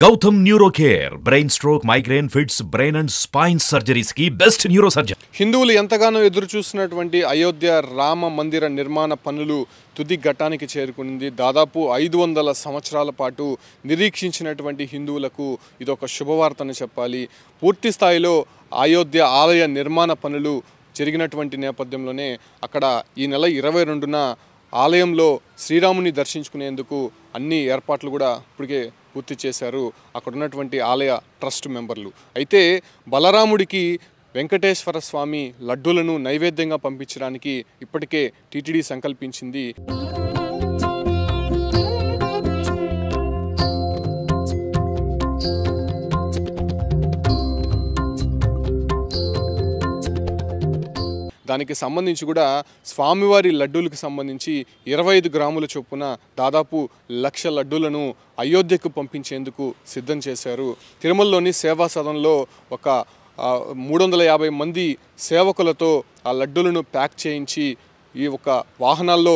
Gautam neuro care brain stroke migraine fits brain and spine surgeries కి best neuro surgeon. హిందువులు ఎంతగానో ఎదురు చూస్తున్నటువంటి అయోధ్య రామ మందిర నిర్మాణ పనులు తుది ఘట్టానికి చేరుకుంది. దాదాపు 500 సంవత్సరాల పాటు నిరీక్షించినటువంటి హిందువులకు ఇదొక శుభవార్తని చెప్పాలి. పూర్తి స్థాయిలో అయోధ్య ఆలయ నిర్మాణ పనులు జరిగినటువంటి నేపథ్యంలోనే అక్కడ ఈ నెల 22న ఆలయంలో శ్రీరాముని దర్శించుకునేందుకు అన్ని ఏర్పాట్లు కూడా ఇప్పటికే పూర్తి చేశారు అక్కడ ఉన్నటువంటి ఆలయ ట్రస్ట్ మెంబర్లు. అయితే బలరాముడికి వెంకటేశ్వర స్వామి లడ్డూలను నైవేద్యంగా పంపించడానికి ఇప్పటికే టీటీడీ సంకల్పించింది. దానికి సంబంధించి కూడా స్వామివారి లడ్డూలకు సంబంధించి 25 గ్రాముల చొప్పున దాదాపు 1,00,000 లడ్డూలను అయోధ్యకు పంపించేందుకు సిద్ధం చేశారు. తిరుమలలోని సేవా సదన్లో ఒక 350 మంది సేవకులతో ఆ లడ్డూలను ప్యాక్ చేయించి ఈ ఒక వాహనాల్లో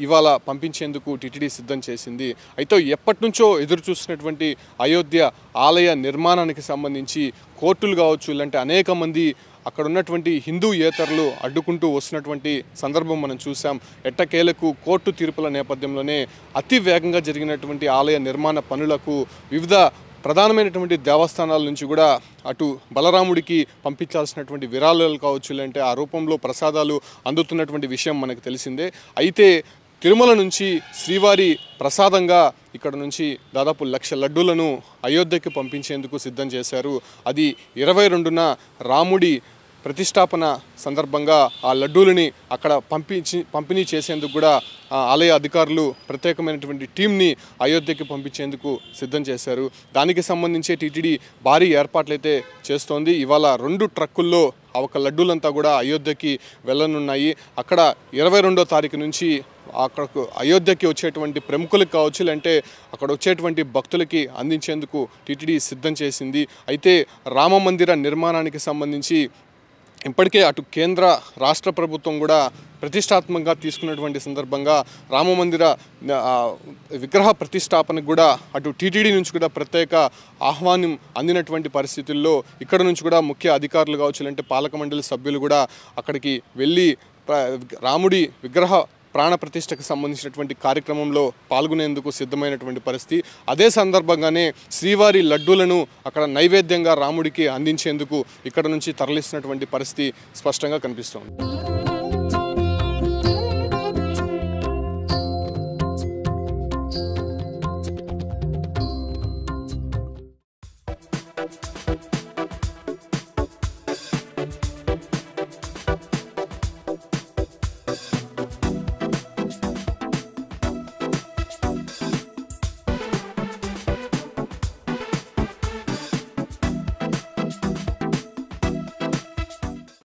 ఇవాళ పంపించేందుకు టీటీడీ సిద్ధం చేసింది. అయితే ఎప్పటి నుంచో ఎదురు చూస్తున్నటువంటి అయోధ్య ఆలయ నిర్మాణానికి సంబంధించి కోర్టులు కావచ్చు, ఇలాంటి అనేక మంది అక్కడ ఉన్నటువంటి హిందూ యేతరులు అడ్డుకుంటూ వస్తున్నటువంటి సందర్భం మనం చూసాం. ఎట్టకేలకు కోర్టు తీర్పుల నేపథ్యంలోనే అతి వేగంగా జరిగినటువంటి ఆలయ నిర్మాణ పనులకు వివిధ ప్రధానమైనటువంటి దేవస్థానాల నుంచి కూడా అటు బలరాముడికి పంపించాల్సినటువంటి విరాళాలు కావచ్చు, లేదంటే ఆ రూపంలో ప్రసాదాలు అందుతున్నటువంటి విషయం మనకు తెలిసిందే. అయితే తిరుమల నుంచి శ్రీవారి ప్రసాదంగా ఇక్కడ నుంచి దాదాపు 1,00,000 లడ్డూలను అయోధ్యకి పంపించేందుకు సిద్ధం చేశారు. అది 22న రాముడి ప్రతిష్టాపన సందర్భంగా ఆ లడ్డూలని అక్కడ పంపిణీ చేసేందుకు కూడా ఆలయ అధికారులు ప్రత్యేకమైనటువంటి టీంని అయోధ్యకి పంపించేందుకు సిద్ధం చేశారు. దానికి సంబంధించి టీటీడీ భారీ ఏర్పాట్లయితే చేస్తోంది. ఇవాళ 2 ట్రక్కుల్లో ఆ ఒక లడ్డూలంతా కూడా అయోధ్యకి వెళ్ళనున్నాయి. అక్కడ 22వ తారీఖు నుంచి అక్కడకు అయోధ్యకి వచ్చేటువంటి ప్రముఖులకు కావచ్చు, లేదంటే అక్కడ వచ్చేటువంటి భక్తులకి అందించేందుకు టీటీడీ సిద్ధం చేసింది. అయితే రామ మందిర నిర్మాణానికి సంబంధించి ఇప్పటికే అటు కేంద్ర రాష్ట్ర ప్రభుత్వం కూడా ప్రతిష్టాత్మకంగా తీసుకున్నటువంటి సందర్భంగా రామమందిర విగ్రహ ప్రతిష్టాపనకు కూడా అటు టీటీడీ నుంచి కూడా ప్రత్యేక ఆహ్వానం అందినటువంటి పరిస్థితుల్లో ఇక్కడ నుంచి కూడా ముఖ్య అధికారులు కావచ్చు, లేదంటే పాలక మండలి సభ్యులు కూడా అక్కడికి వెళ్ళి రాముడి విగ్రహ ప్రాణ ప్రతిష్టకు సంబంధించినటువంటి కార్యక్రమంలో పాల్గొనేందుకు సిద్ధమైనటువంటి పరిస్థితి. అదే సందర్భంగానే శ్రీవారి లడ్డూలను అక్కడ నైవేద్యంగా రాముడికి అందించేందుకు ఇక్కడ నుంచి తరలిస్తున్నటువంటి పరిస్థితి స్పష్టంగా కనిపిస్తోంది.